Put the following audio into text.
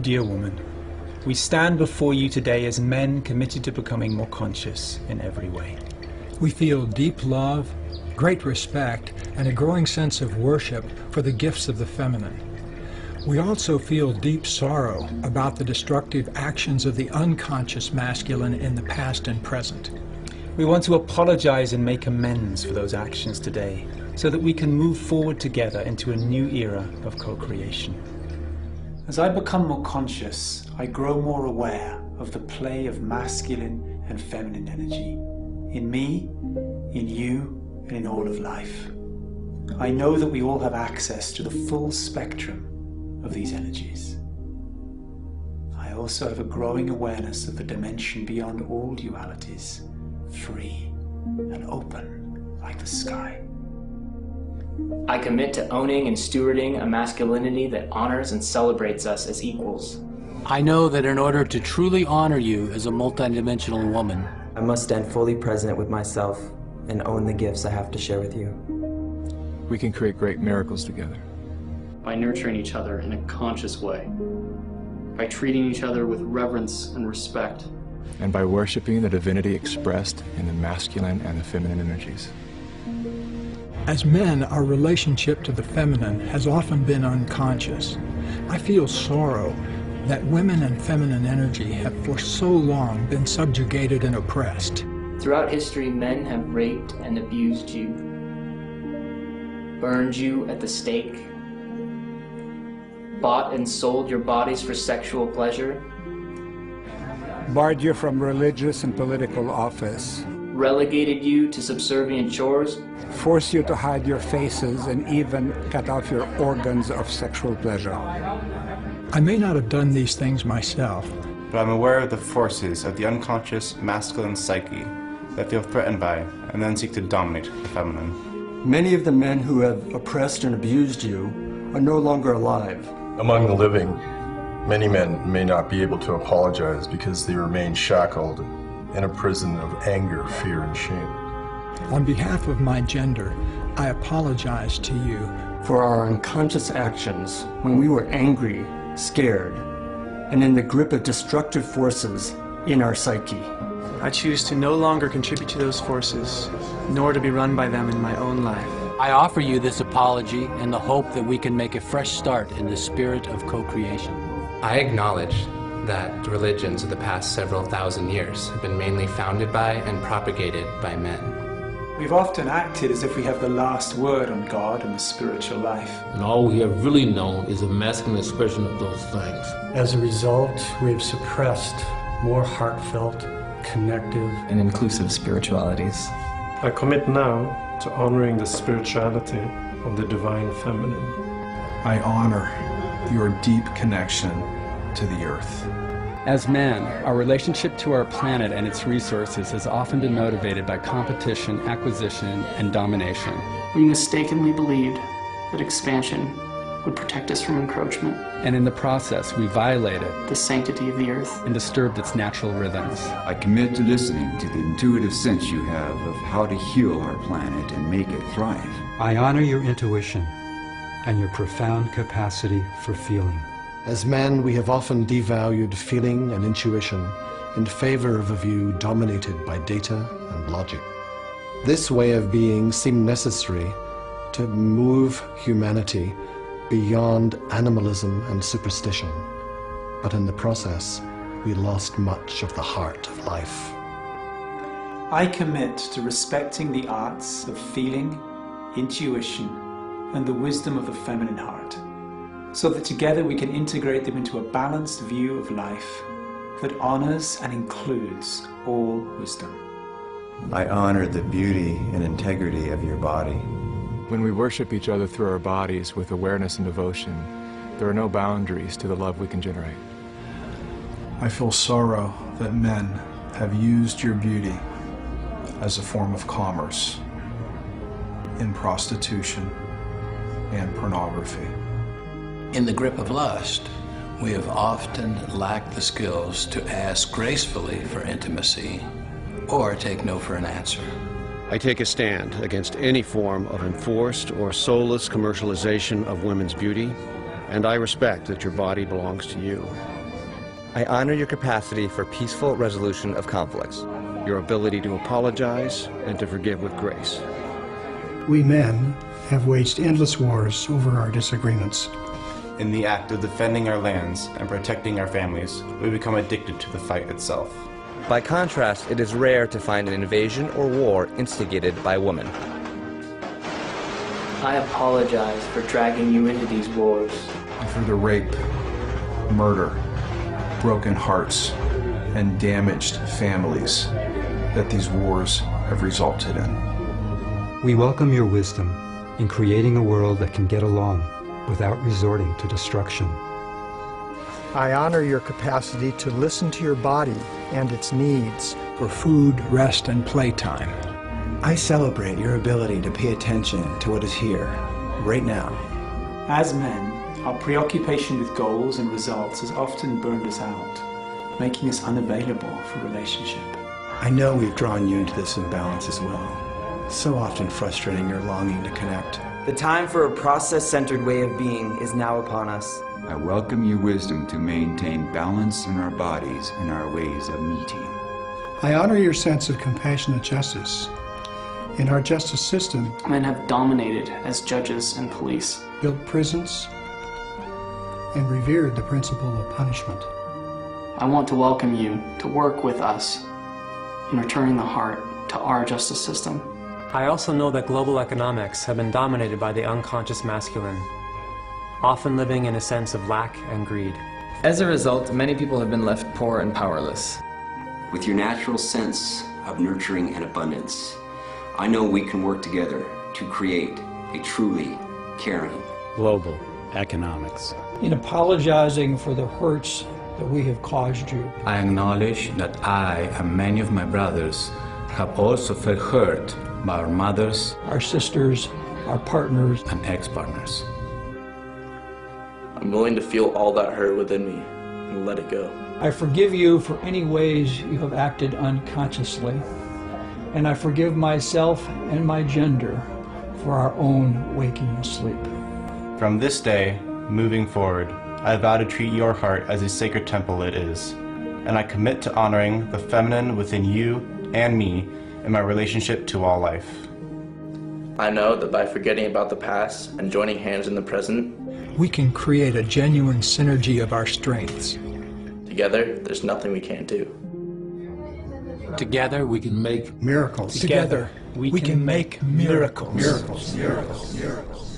Dear woman, we stand before you today as men committed to becoming more conscious in every way. We feel deep love, great respect, and a growing sense of worship for the gifts of the feminine. We also feel deep sorrow about the destructive actions of the unconscious masculine in the past and present. We want to apologize and make amends for those actions today so that we can move forward together into a new era of co-creation. As I become more conscious, I grow more aware of the play of masculine and feminine energy in me, in you, and in all of life. I know that we all have access to the full spectrum of these energies. I also have a growing awareness of the dimension beyond all dualities, free and open like the sky. I commit to owning and stewarding a masculinity that honors and celebrates us as equals. I know that in order to truly honor you as a multidimensional woman, I must stand fully present with myself and own the gifts I have to share with you. We can create great miracles together. By nurturing each other in a conscious way. By treating each other with reverence and respect. And by worshiping the divinity expressed in the masculine and the feminine energies. As men, our relationship to the feminine has often been unconscious. I feel sorrow that women and feminine energy have for so long been subjugated and oppressed. Throughout history, men have raped and abused you, burned you at the stake, bought and sold your bodies for sexual pleasure, barred you from religious and political office, relegated you to subservient chores, forced you to hide your faces, and even cut off your organs of sexual pleasure. I may not have done these things myself, but I'm aware of the forces of the unconscious masculine psyche that feel threatened by and then seek to dominate the feminine. Many of the men who have oppressed and abused you are no longer alive. Among the living, many men may not be able to apologize because they remain shackled in a prison of anger, fear, and shame. On behalf of my gender, I apologize to you for our unconscious actions when we were angry, scared, and in the grip of destructive forces in our psyche. I choose to no longer contribute to those forces, nor to be run by them in my own life. I offer you this apology in the hope that we can make a fresh start in the spirit of co-creation. I acknowledge that the religions of the past several thousand years have been mainly founded by and propagated by men. We've often acted as if we have the last word on God and the spiritual life. And all we have really known is a masculine expression of those things. As a result, we've suppressed more heartfelt, connective, and inclusive spiritualities. I commit now to honoring the spirituality of the divine feminine. I honor your deep connection to the earth. As men, our relationship to our planet and its resources has often been motivated by competition, acquisition, and domination. We mistakenly believed that expansion would protect us from encroachment. And in the process, we violated the sanctity of the earth and disturbed its natural rhythms. I commit to listening to the intuitive sense you have of how to heal our planet and make it thrive. I honor your intuition and your profound capacity for feeling. As men, we have often devalued feeling and intuition in favor of a view dominated by data and logic. This way of being seemed necessary to move humanity beyond animalism and superstition, but in the process, we lost much of the heart of life. I commit to respecting the arts of feeling, intuition, and the wisdom of the feminine heart, so that together we can integrate them into a balanced view of life that honors and includes all wisdom. I honor the beauty and integrity of your body. When we worship each other through our bodies with awareness and devotion, there are no boundaries to the love we can generate. I feel sorrow that men have used your beauty as a form of commerce in prostitution and pornography. In the grip of lust, we have often lacked the skills to ask gracefully for intimacy or take no for an answer. I take a stand against any form of enforced or soulless commercialization of women's beauty and I respect that your body belongs to you. I honor your capacity for peaceful resolution of conflicts, your ability to apologize and to forgive with grace. We men have waged endless wars over our disagreements. In the act of defending our lands and protecting our families, we become addicted to the fight itself. By contrast, it is rare to find an invasion or war instigated by a woman. I apologize for dragging you into these wars. For the rape, murder, broken hearts, and damaged families that these wars have resulted in. We welcome your wisdom in creating a world that can get along without resorting to destruction. I honor your capacity to listen to your body and its needs for food, rest, and playtime. I celebrate your ability to pay attention to what is here, right now. As men, our preoccupation with goals and results has often burned us out, making us unavailable for relationship. I know we've drawn you into this imbalance as well, so often frustrating your longing to connect. The time for a process-centered way of being is now upon us. I welcome your wisdom to maintain balance in our bodies and our ways of meeting. I honor your sense of compassionate justice. In our justice system, men have dominated as judges and police, built prisons, and revered the principle of punishment. I want to welcome you to work with us in returning the heart to our justice system. I also know that global economics have been dominated by the unconscious masculine, often living in a sense of lack and greed. As a result, many people have been left poor and powerless. With your natural sense of nurturing and abundance, I know we can work together to create a truly caring global economics. In apologizing for the hurts that we have caused you, I acknowledge that I and many of my brothers have also felt hurt by our mothers, our sisters, our partners, and ex-partners. I'm willing to feel all that hurt within me and let it go. I forgive you for any ways you have acted unconsciously, and I forgive myself and my gender for our own waking and sleep. From this day, moving forward, I vow to treat your heart as a sacred temple it is, and I commit to honoring the feminine within you and me in my relationship to all life. I know that by forgetting about the past and joining hands in the present, we can create a genuine synergy of our strengths. Together, there's nothing we can't do. Together, we can make miracles. Together, we can make miracles. Miracles.